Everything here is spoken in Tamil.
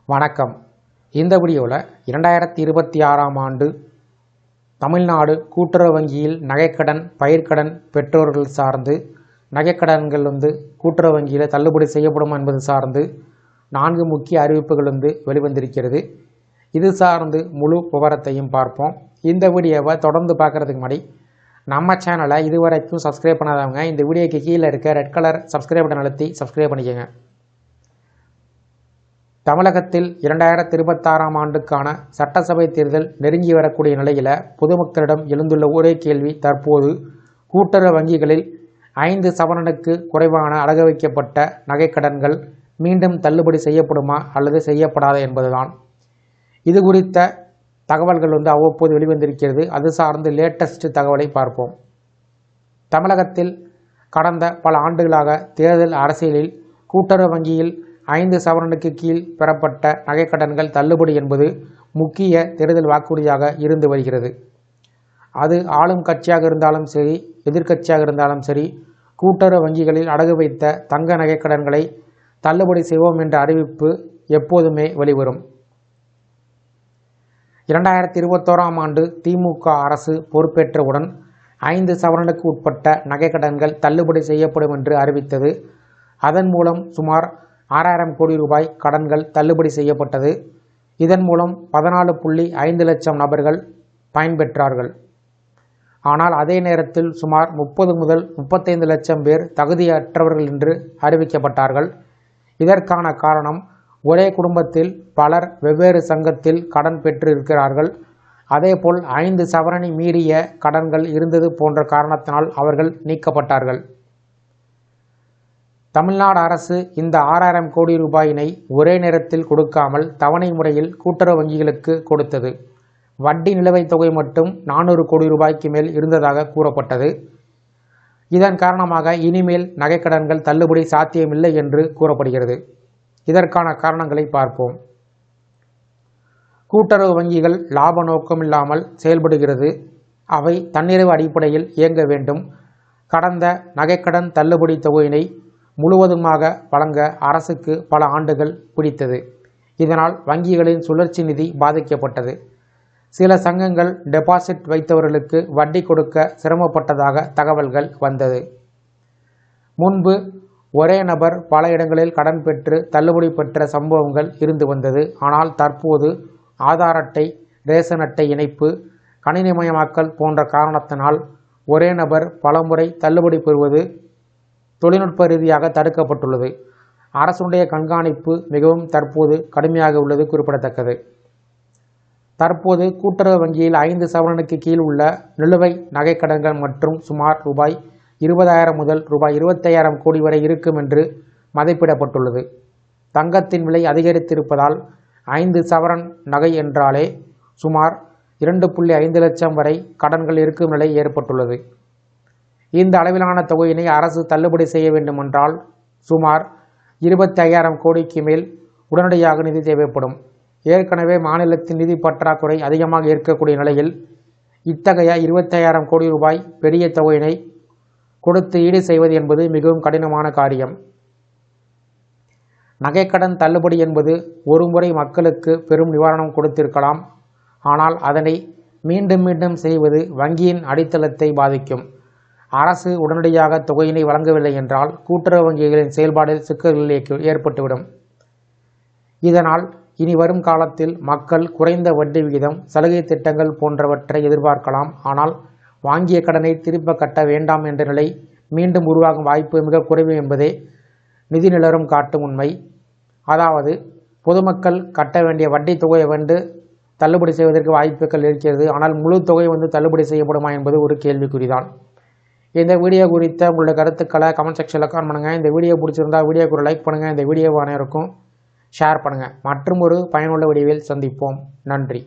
வணக்கம். இந்த வீடியோவில் 2026ஆம் ஆண்டு தமிழ்நாடு கூட்டுறவு வங்கியில் நகைக்கடன், பயிர்க்கடன் பெற்றோர்கள் சார்ந்து நகைக்கடன்கள் கூட்டுறவு வங்கியில் தள்ளுபடி செய்யப்படும் என்பது சார்ந்து 4 முக்கிய அறிவிப்புகள் வெளிவந்திருக்கிறது. இது சார்ந்து முழு விவரத்தையும் பார்ப்போம். இந்த வீடியோவை தொடர்ந்து பார்க்குறதுக்கு முன்னாடி நம்ம சேனலை இதுவரைக்கும் சப்ஸ்கிரைப் பண்ணாதவங்க இந்த வீடியோக்கு கீழே இருக்க ரெட் கலர் சப்ஸ்கிரைப் பட்டன் அழுத்தி சப்ஸ்கிரைப் பண்ணிக்கோங்க. தமிழகத்தில் 2026ஆம் ஆண்டுக்கான சட்டசபை தேர்தல் நெருங்கி வரக்கூடிய நிலையில் பொதுமக்களிடம் எழுந்துள்ள ஒரே கேள்வி, தற்போது கூட்டுறவு வங்கிகளில் 5 சவரனுக்கு குறைவான அடகு வைக்கப்பட்ட நகைக்கடன்கள் மீண்டும் தள்ளுபடி செய்யப்படுமா அல்லது செய்யப்படாதா என்பதுதான். இது குறித்த தகவல்கள் அவ்வப்போது வெளிவந்திருக்கிறது. அது சார்ந்து லேட்டஸ்ட் தகவலை பார்ப்போம். தமிழகத்தில் கடந்த பல ஆண்டுகளாக தேர்தல் அரசியலில் கூட்டுறவு வங்கியில் 5 சவரனுக்கு கீழ் பெறப்பட்ட நகைக்கடன்கள் தள்ளுபடி என்பது முக்கிய தேர்தல் வாக்குறுதியாக இருந்து வருகிறது. அது ஆளும் கட்சியாக இருந்தாலும் சரி, எதிர்க்கட்சியாக இருந்தாலும் சரி, கூட்டுறவு வங்கிகளில் அடகு வைத்த தங்க நகைக்கடன்களை தள்ளுபடி செய்வோம் என்ற அறிவிப்பு எப்போதுமே வெளிவரும். 2021ஆம் ஆண்டு திமுக அரசு பொறுப்பேற்றவுடன் 5 சவரனுக்கு உட்பட்ட நகைக்கடன்கள் தள்ளுபடி செய்யப்படும் என்று அறிவித்தது. அதன் மூலம் சுமார் 6000 கோடி ரூபாய் கடன்கள் தள்ளுபடி செய்யப்பட்டது. இதன் மூலம் 14.5 லட்சம் நபர்கள் பயன்பெற்றார்கள். ஆனால் அதே நேரத்தில் சுமார் 30 முதல் 35 லட்சம் பேர் தகுதியற்றவர்கள் என்று அறிவிக்கப்பட்டார்கள். இதற்கான காரணம், ஒரே குடும்பத்தில் பலர் வெவ்வேறு சங்கத்தில் கடன் பெற்று இருக்கிறார்கள். அதேபோல் 5 சவரனை மீறிய கடன்கள் இருந்தது போன்ற காரணத்தினால் அவர்கள் நீக்கப்பட்டார்கள். தமிழ்நாடு அரசு இந்த 6000 கோடி ரூபாயினை ஒரே நேரத்தில் கொடுக்காமல் தவணை முறையில் கூட்டுறவு வங்கிகளுக்கு கொடுத்தது. வட்டி நிலுவைத் தொகை மட்டும் 400 கோடி ரூபாய்க்கு மேல் இருந்ததாக கூறப்பட்டது. இதன் காரணமாக இனிமேல் நகைக்கடன்கள் தள்ளுபடி சாத்தியமில்லை என்று கூறப்படுகிறது. இதற்கான காரணங்களை பார்ப்போம். கூட்டுறவு வங்கிகள் லாப நோக்கமில்லாமல் செயல்படுகிறது. அவை தன்னிறைவு அடிப்படையில் இயங்க வேண்டும். கடந்த நகைக்கடன் தள்ளுபடி தொகையினை முழுவதுமாக வழங்க அரசுக்கு பல ஆண்டுகள் பிடித்தது. இதனால் வங்கிகளின் சுழற்சி நிதி பாதிக்கப்பட்டது. சில சங்கங்கள் டெபாசிட் வைத்தவர்களுக்கு வட்டி கொடுக்க சிரமப்பட்டதாக தகவல்கள் வந்தது. முன்பு ஒரே நபர் பல இடங்களில் கடன் பெற்று தள்ளுபடி பெற்ற சம்பவங்கள் இருந்து வந்தது. ஆனால் தற்போது ஆதார் அட்டை, ரேஷன் அட்டை இணைப்பு, கணினிமயமாக்கல் போன்ற காரணத்தினால் ஒரே நபர் பலமுறை தள்ளுபடி பெறுவது தொழில்நுட்ப ரீதியாக தடுக்கப்பட்டுள்ளது. அரசுடைய கண்காணிப்பு மிகவும் தற்போது கடுமையாக உள்ளது குறிப்பிடத்தக்கது. தற்போது கூட்டுறவு வங்கியில் 5 சவரனுக்கு கீழ் உள்ள நிலுவை நகைக்கடன்கள் மற்றும் சுமார் ரூபாய் 20,000 முதல் ரூபாய் 25,000 கோடி வரை இருக்கும் என்று மதிப்பிடப்பட்டுள்ளது. தங்கத்தின் விலை அதிகரித்திருப்பதால் 5 சவரன் நகை என்றாலே சுமார் 2.5 லட்சம் வரை கடன்கள் இருக்கும் நிலை ஏற்பட்டுள்ளது. இந்த அளவிலான தொகையினை அரசு தள்ளுபடி செய்ய வேண்டுமென்றால் சுமார் 25,000 கோடிக்கு மேல் உடனடியாக நிதி தேவைப்படும். ஏற்கனவே மாநிலத்தின் நிதி பற்றாக்குறை அதிகமாக இருக்கக்கூடிய நிலையில் இத்தகைய 25,000 கோடி ரூபாய் பெரிய தொகையினை கொடுத்து ஈடு செய்வது என்பது மிகவும் கடினமான காரியம். நகைக்கடன் தள்ளுபடி என்பது ஒரு முறை மக்களுக்கு பெரும் நிவாரணம் கொடுத்திருக்கலாம். ஆனால் அதனை மீண்டும் மீண்டும் செய்வது வங்கியின் அடித்தளத்தை பாதிக்கும். அரசு உடனடியாக தொகையினை வழங்கவில்லை என்றால் கூட்டுறவு வங்கிகளின் செயல்பாடில் சிக்கல்கள் ஏற்பட்டுவிடும். இதனால் இனி வரும் காலத்தில் மக்கள் குறைந்த வட்டி விகிதம், சலுகை திட்டங்கள் போன்றவற்றை எதிர்பார்க்கலாம். ஆனால் வாங்கிய கடனை திரும்ப கட்ட வேண்டாம் என்ற நிலை மீண்டும் உருவாகும் வாய்ப்பு மிக குறைவு என்பதே நிதி நிலவரம் காட்டும் உண்மை. அதாவது பொதுமக்கள் கட்ட வேண்டிய வட்டி தொகையை தள்ளுபடி செய்வதற்கு வாய்ப்புகள் இருக்கிறது. ஆனால் முழு தொகை தள்ளுபடி செய்யப்படுமா என்பது ஒரு கேள்விக்குறிதான். இந்த வீடியோ குறித்த உங்களுடைய கருத்துக்களை கமெண்ட் செக்ஷனில் கமெண்ட் பண்ணுங்கள். இந்த வீடியோ பிடிச்சிருந்தால் வீடியோக்கு ஒரு லைக் பண்ணுங்கள். இந்த வீடியோவை அனைவருக்கும் ஷேர் பண்ணுங்கள். மற்றும் ஒரு பயனுள்ள வீடியோவில் சந்திப்போம். நன்றி.